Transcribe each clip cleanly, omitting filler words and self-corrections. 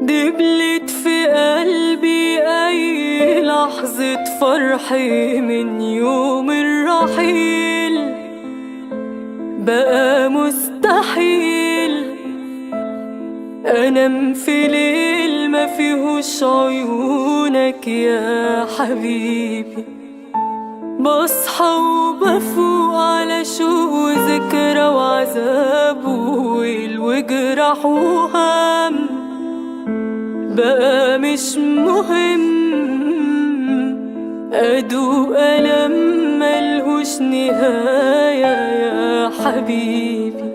دبلت في قلبي أي لحظة فرحي من يوم الرحيل. بقى مستحيل أنام في ليل ما فيهوش عيونك يا حبيبي. بصحى وبفوق على شوق وذكرى وعذاب وويل وجرح وهم. بقى مش مهم أدوق ألم ملهوش نهاية يا حبيبي.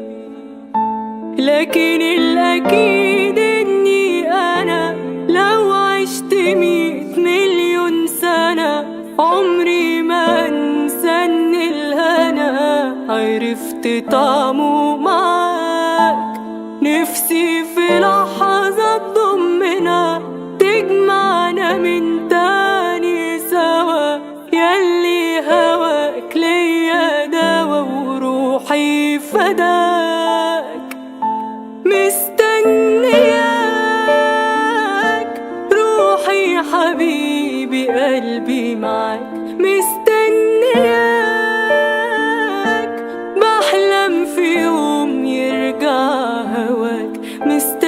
لكن الأكيد إني أنا لو عشت 100 مليون سنة عمري ما أنسى إن الهنا عرفت طعمه معاك. نفسي في لحظة تضمنا تجمعنا من تاني سوا، ياللي هواك ليا دوا وروحي فداك. مستنياك روحي حبيبي قلبي معاك. مستنياك بحلم في يوم يرجع هواك. مستنياك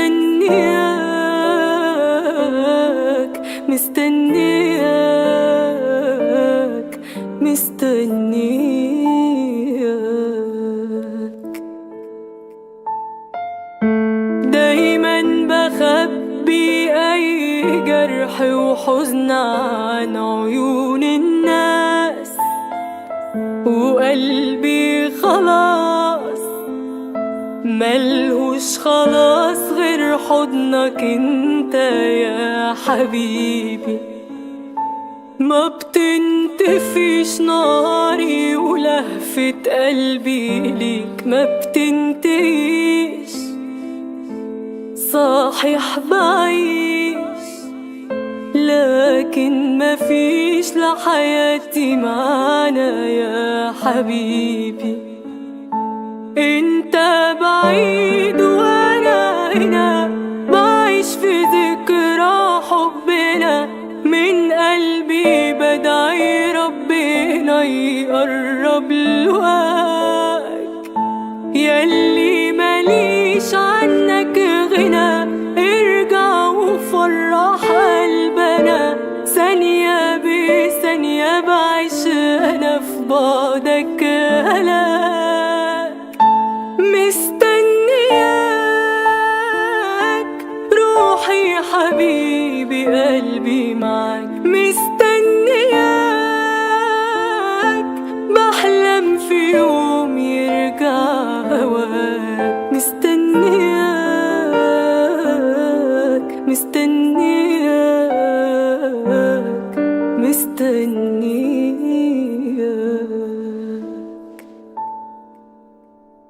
مستنياك مستنياك. دايما بخبي أي جرح وحزن عن عيون الناس، وقلبي خلاص ملهوش خلاص غير حضنك انت يا حبيبي. ما بتنطفيش ناري ولهفة قلبي ليك ما بتنتهيش. صحيح بعيش لكن مفيش لحياتي معانا يا حبيبي. انت بعيد وانا هنا بعيش في ذكرى حبنا. من قلبي بدعي ربنا يقرب لقاك، ياللي ماليش عنك غنى. ارجع وفرح قلبنا ثانية بثانية بعيش أنا في بعدك هلاك. مستنياك روحي حبيبي